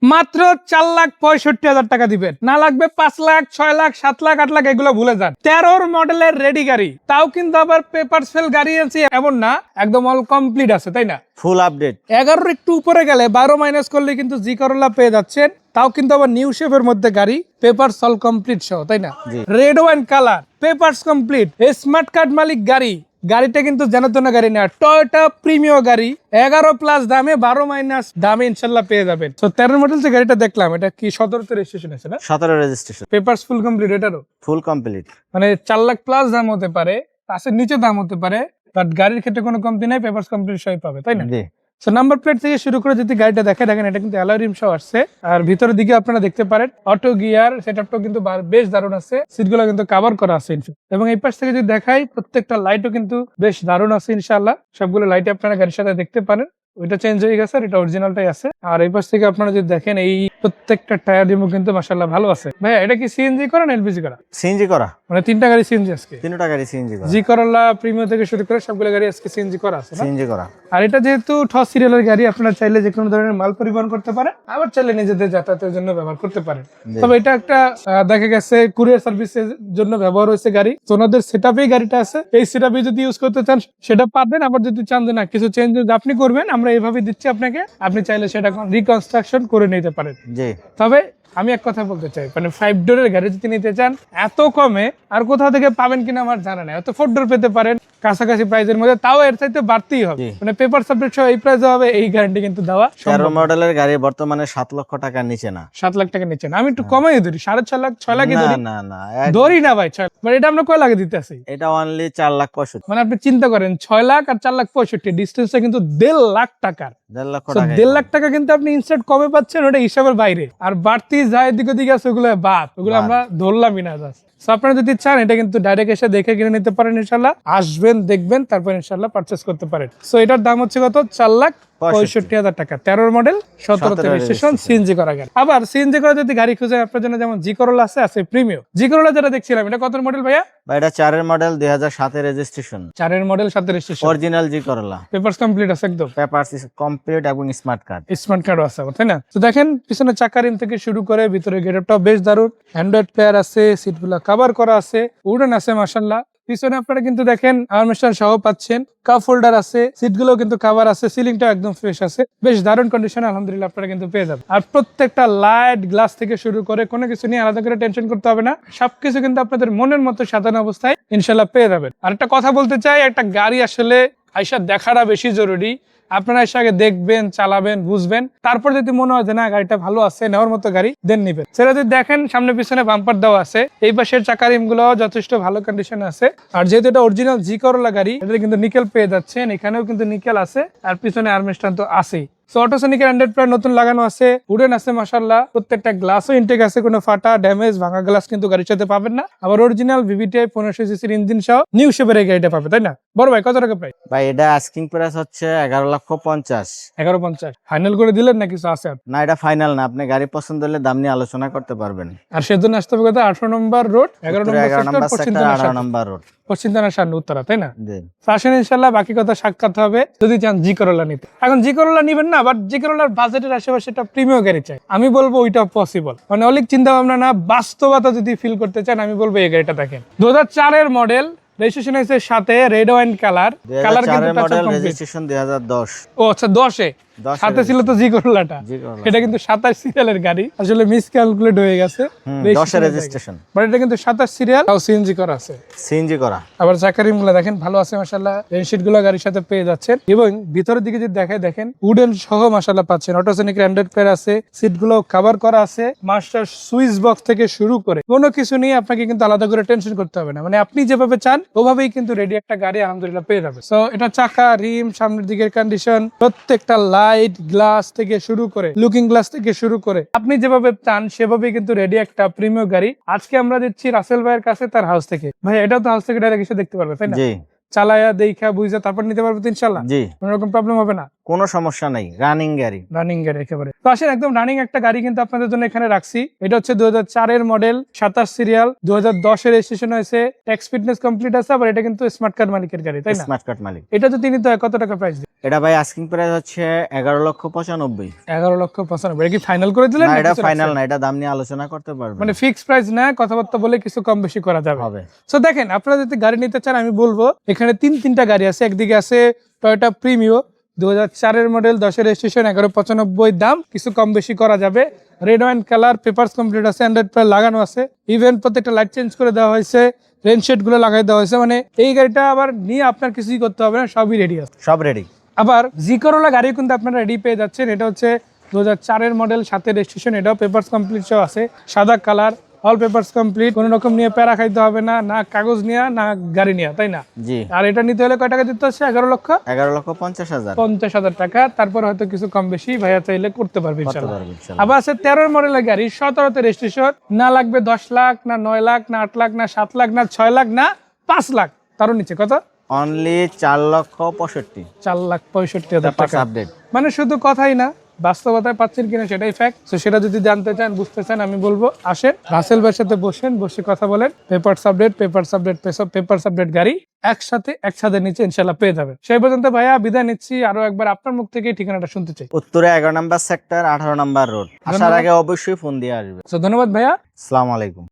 মাত্র 4,65,000 টাকা দিবেন। না লাগবে 5 লাখ, 6 লাখ, 7 লাখ, 8 লাখ, এগুলো ভুলে যান। 13 মডেলের রেডি গাড়ি, তাও কিন্তু আবার পেপার ফেল গাড়ি আছে এমন না, একদম অল কমপ্লিট আছে, তাই না? Full update. 11 একটু উপরে গেলে 12 মাইনাস করলে কিন্তু জি করোলা পেয়ে যাচ্ছেন, তাও কিন্তু আবার নিউ শেপের মধ্যে গাড়ি, পেপার সল কমপ্লিট সহ, তাই না? Red wine colour, papers complete, smart card মালিক গাড়ি। গাড়িটা কিন্তু জানাতেন গাড়ি না, টয়োটা প্রিমিয়ার গাড়ি, 11 প্লাস দামে 12 মাইনাস দামে ইনশাল্লাহ পেয়ে যাবেন। তো 13 মডেল যে গাড়িটা দেখলাম, এটা কি 17 রেজিস্ট্রেশন আছে না? 17 রেজিস্ট্রেশন, পেপারস ফুল কমপ্লিট, এটারও ফুল কমপ্লিট। মানে 4 লাখ প্লাস দাম হতে পারে, পাশের নিচে দাম হতে পারে, বাট গাড়ির ক্ষেত্রে কোনো কমতি নাই, পেপারস কমপ্লিট সবই পাবে, তাই না? সো নাম্বার প্লেট থেকে শুরু করে যদি গাড়িটা দেখেন, এটা কিন্তু অ্যালয় রিম সহ আসছে। আর ভিতরের দিকে আপনারা দেখতে পারেন অটো গিয়ার সেটআপটাও কিন্তু বেশ দারুণ আছে, সিটগুলো কিন্তু কভার করা আছে এবং এই পাশ থেকে যদি দেখাই, প্রত্যেকটা লাইটও কিন্তু বেশ দারুণ আছে ইনশাআল্লাহ। সবগুলো লাইট আপনারা গাড়ির সাথে দেখতে পারেন, ওইটা চেঞ্জ হয়ে গেছে, এটা অরিজিনালটাই আছে। আর এই পাশ থেকে আপনারা যদি দেখেন, এই প্রত্যেকটা টায়ার রিমও কিন্তু মাশাআল্লাহ ভালো আছে। ভাই এটা কি সিএনজি করা না এলপিজি করা? সিএনজি করা, মানে তিনটা গাড়ি সিএনজি আজকে, তিনটা গাড়ি সিএনজি করা। জি করোলা প্রিমিয়াম থেকে শুরু করে সবগুলো গাড়ি আজকে সিএনজি করা আছে না? সিএনজি করা। আর এটা যেহেতু ঠস সিরিয়ালের গাড়ি, আপনারা চাইলে যে কোনো ধরনের মাল পরিবহন করতে পারেন, আবার চাইলে নিজেদের যাতায়াতের জন্য ব্যবহার করতে পারেন। তবে এটা একটা দেখা গেছে কুরিয়ার সার্ভিসের জন্য ব্যবহার হয়েছে গাড়ি, তো ওনাদের সেটআপেই গাড়িটা আছে। এই সেটআপে যদি ইউজ করতে চান সেটা পাবেন, আবার যদি চান যে না কিছু চেঞ্জ আপনি করবেন, আমরা এইভাবে দিচ্ছি আপনাকে, আপনি চাইলে সেটা রিকনস্ট্রাকশন করে নিতে পারেন। তবে আমি এক কথা বলতে চাই, মানে 5 ডোরের গাড়ি যদি নিতে চান এত কমে আর কোথাও থেকে পাবেন কিনা আমার জানা নাই। হয়তো 4 ডোর পেতে পারেন কাছাকাছি প্রাইসের মধ্যে, তাও এর চাইতে বাড়তেই হবে, মানে পেপার সাবজেক্ট সহ এই প্রাইসে হবে, এই গ্যারান্টি কিন্তু দেওয়া। 13 মডেলের গাড়ি বর্তমানে 7 লক্ষ টাকার নিচে না, 7 লাখ টাকার নিচে না। আমি একটু কমাই ধরি, 6.5 লাখ, 6 লাখই ধরি। না না ধরি না ভাই, 6 মানে এটা আমরা কয় লাখে দিতে আসি? এটা অনলি 4,65,000। মানে আপনি চিন্তা করেন, 6 লাখ আর 4,65,000 ডিস্টেন্সটা কিন্তু 1.5 লাখ টাকার। 1.5 লক্ষ So, টাকা। 1.5 লাখ টাকা কিন্তু আপনি ইনস্ট্যান্ট কমে পাচ্ছেন, ওটা হিসাবের বাইরে। আর বাড়তি যায় দিকে দিকে আছে, ওগুলো বাদ, ওগুলো আমরা ধরলামই না। সো আপনারা যদি চান এটা কিন্তু ডাইরেক্ট এসে দেখে কিনে নিতে পারেন ইনশাল্লাহ, আসবেন দেখবেন তারপর ইনশাল্লাহ পারচেস করতে পারেন। সো এটার দাম হচ্ছে কত? 4,65,000 টাকা, 13 মডেল, 17 রেজিস্ট্রেশন, সিএনজি করা গাড়ি। আবার সিএনজি করা যদি গাড়ি খুঁজেন আপনার জন্য, যেমন জি করোলা আছে প্রিমিয়াম। জি করোলা যেটা দেখছিলাম, এটা কত মডেল ভাইয়া? এটা 4 এর মডেল, 2007 এর রেজিস্ট্রেশন, 4 এর মডেল, 7 রেজিস্ট্রেশন, অরিজিনাল জি করোলা, পেপারস কমপ্লিট আছে একদম, পেপারস কমপ্লিট এবং স্মার্ট কার্ড, স্মার্ট কার্ড আছে, তাই না? তো দেখেন পিছনে চাকা রিম থেকে শুরু করে ভিতরে গেটআপটাও বেশ দারুণ, অ্যান্ড্রয়েড প্লেয়ার আছে, সিটগুলো কভার করা আছে, উডেন আছে মাশাআল্লাহ। পিছনে আপনারা কিন্তু দেখেন আর্মরেস্টার সহ পাচ্ছেন, কাপ হোল্ডার আছে, সিটগুলো কিন্তু কভার আছে, সিলিংটা একদম ফ্রেশ আছে, বেশ দারুণ কন্ডিশনে আলহামদুলিল্লাহ আপনারা কিন্তু পেয়ে যাবেন। আর প্রত্যেকটা লাইট গ্লাস থেকে শুরু করে কোনো কিছু নিয়ে আলাদা করে টেনশন করতে হবে না, সবকিছু কিন্তু আপনাদের মনের মতো সাজানো অবস্থায় ইনশাল্লাহ পেয়ে যাবেন। আর একটা কথা বলতে চাই, একটা গাড়ি আসলে আইসা দেখাটা বেশি জরুরি। আপনারা এসে আগে দেখবেন, চালাবেন, বুঝবেন, তারপর যদি মনে হয় যে না গাড়িটা ভালো আছে, নেওয়ার মতো গাড়ি, দেন নিবেন। সেটা যদি দেখেন সামনে পিছনে বাম্পার দেওয়া আছে, এই পাশের চাকা রিম গুলো যথেষ্ট ভালো কন্ডিশনে আছে। আর যেহেতু এটা অরিজিনাল জি করোলা গাড়ি, এটাতে কিন্তু নিকেল পেয়ে যাচ্ছেন, এখানেও কিন্তু নিকেল আছে, আর পিছনে আর্মরেস্ট তো আছেই। অটোসনিকের অ্যান্ড্রয়েড প্লেয়ার নতুন লাগানো আছে, উডেন আছে মাশাআল্লাহ, প্রত্যেকটা গ্লাসও ইনটেক আছে, কোনো ফাটা ড্যামেজ ভাঙা গ্লাস কিন্তু গাড়ির সাথে পাবেন না। আবার অরিজিনাল ভিভিটি 1500 সিসির ইঞ্জিন সহ নিউ শেপের এই গাড়িটা পাবে, তাই না? বড় ভাই কত টাকা প্রাইস? ভাই এটা আস্কিং প্রাইস হচ্ছে 11,50,000। 11,50 ফাইনাল করে দিলেন না কিছু আছে? না এটা ফাইনাল না, আপনি গাড়ি পছন্দ হলে দাম নিয়ে আলোচনা করতে পারবেন। আর সেজন্য আসতে হবে কথা 18 নম্বর রোড, 11 নম্বর সেক্টর, 18 নম্বর রোড, পশ্চিম থানার সামনে, উত্তরা, তাই না? আসেন ইনশাল্লাহ, বাকি কথা সাক্ষাৎ হবে যদি চান জি করোলা নিতে। এখন জি করোলা নিবেন না, বাট জি করোলার বাজেটের আশেপাশে একটা প্রিমিয়াম গাড়ি চাই, আমি বলবো ওইটা পসিবল, মানে অনেক চিন্তা ভাবনা না, বাস্তবতা যদি ফিল করতে চান আমি বলবো এই গাড়িটা দেখেন। 2004 এর মডেল, রেজিস্ট্রেশন হয়েছে সাথে, রেড ওয়াইন কালার, কালার কিন্তু মডেল, রেজিস্ট্রেশন 2010। ও আচ্ছা 10 এ সাথে ছিল তো জি করোলাটা, এটা কিন্তু 27 সিরিয়ালের গাড়ি, আসলে মিস ক্যালকুলেট হয়ে গেছে, 10 এর রেজিস্ট্রেশন, বাট এটা কিন্তু 27 সিরিয়াল, তাও সিএনজি করা আছে, সিএনজি করা। আবার চাকারিম গুলো দেখেন ভালো আছে মাশাআল্লাহ, রেনশিট গুলো গাড়ির সাথে পেয়ে যাচ্ছেন, এবং ভিতরের দিকে যদি দেখেন উডেন সহ মাশাআল্লাহ পাচ্ছেন, অটোসনিক অ্যান্ড্রয়েড প্লেয়ার আছে, সিট গুলো কভার করা আছে, মাস্টার সুইচ বক্স থেকে শুরু করে কোনো কিছু নিয়ে আপনাকে কিন্তু আলাদা করে টেনশন করতে হবে না, মানে আপনি যেভাবে চান ওভাবেই কিন্তু রেডি একটা গাড়ি আলহামদুলিল্লাহ পেয়ে যাবে। সো এটা চাকা রিম, সামনের দিকের কন্ডিশন, প্রত্যেকটা লাইট গ্লাস থেকে শুরু করে, লুকিং গ্লাস থেকে শুরু করে, আপনি যেভাবে চান সেভাবেই কিন্তু রেডি একটা প্রিমিয়াম গাড়ি। আজকে আমরা দিচ্ছি রাসেল ভাইয়ের কাছে তার হাউস থেকে। ভাই এটাও তো হাউস থেকে ডাইরেক্ট এসে দেখতে পারবে, তাই না? চালায়া দেখা বুঝা তারপর নিতে পারবে তো ইনশাআল্লাহ, কোনো রকম প্রবলেম হবে না। কোনো সমস্যা নাই, রানিং গাড়ি। রানিং গাড়ি একেবারে। তো আসেন একদম রানিং একটা গাড়ি কিন্তু আপনাদের জন্য এখানে রাখছি। এটা হচ্ছে 2004 এর মডেল, 27 সিরিয়াল, 2010 এর রেজিস্ট্রেশন হয়েছে, ট্যাক্স ফিটনেস কমপ্লিট আছে। আবার এটা কিন্তু স্মার্ট কার্ড মালিকের গাড়ি, তাই না? স্মার্ট কার্ড মালিক। এটা যদি নিতে হয় কত টাকা প্রাইস? এটা ভাই আস্কিং প্রাইস হচ্ছে 11,95,000। 11,95,000। এটা কি ফাইনাল করে দিলেন? না, না এটা কিছু ফাইনাল রাখছেন? না, এটা দাম নিয়ে আলোচনা করতে পারবেন। মানে ফিক্সড প্রাইস না, কথাবার্তা বলে কিছু কম বেশি করা যাবে। হবে। সো দেখেন, আপনারা যদি গাড়ি নিতে চান আমি বলবো এখানে তিনটা গাড়ি আছে। একদিকে আছে টয়োটা প্রিমিও, 2004 এর মডেল, 10 এর রেজিস্ট্রেশন, 11,95,000 দাম, কিছু কম বেশি করা যাবে। Red wine colour, papers complete আছে, অ্যান্ড্রয়েড প্লে লাগানো আছে, ইভেন প্রত্যেকটা লাইট চেঞ্জ করে দেওয়া হয়েছে, রেনশেড গুলো লাগাই দেওয়া হয়েছে। মানে এই গাড়িটা আবার নিয়ে আপনার কিছুই করতে হবে না, সবই রেডি আছে। সব রেডি। আবার জি করোলা গাড়ি কিন্তু আপনারা রেডি পেয়ে যাচ্ছেন। এটা হচ্ছে 2004 এর মডেল, 7 এর রেজিস্ট্রেশন, এটাও পেপারস কমপ্লিট সহ আছে, সাদা কালার, অল পেপারস কমপ্লিট, কোনো রকম নিয়ে প্যারা খাইতে হবে না, না কাগজ নিয়ে না গাড়ি নিয়ে, তাই না? জি। আর এটা নিতে হলে কয় টাকা দিতে হচ্ছে? 11,50,000। 11,50,000 টাকা। তারপর হয়তো কিছু কম বেশি ভাইয়া চাইলে করতে পারবে করতে ইনশাআল্লাহ। পারবেন ইনশাআল্লাহ। আবার আছে 13 এর মডেলের গাড়ি, 17 তে রেজিস্ট্রেশন, না লাগবে 10 লাখ, না 9 লাখ, না 8 লাখ, না 7 লাখ, না 6 লাখ, না 5 লাখ, তারও নিচে কত? অনলি 4,65,000। 4,65,000 টাকা। আপডেট। মানে শুধু কথাই না, বাস্তবতায় পাচ্ছেন কিনা সেটাই ফ্যাক্ট। তো সেটা যদি জানতে চান, বুঝতে চান, আমি বলবো আসেন রাসেল ভাইয়ের সাথে বসেন, বসে কথা বলেন। পেপারস আপডেট গাড়ি একসাথে নিচে ইনশাল্লাহ পেয়ে যাবেন। সেই পর্যন্ত ভাইয়া বিদায় নিচ্ছি। আরো একবার আপনার মুখ থেকে ঠিকানাটা শুনতে চাই। উত্তরে 11 নম্বর সেক্টর, 18 নম্বর রোড। আসার ধন্যবাদ। আগে অবশ্যই ফোন দিয়ে আসবে। তো ধন্যবাদ ভাইয়া। আসসালামু আলাইকুম।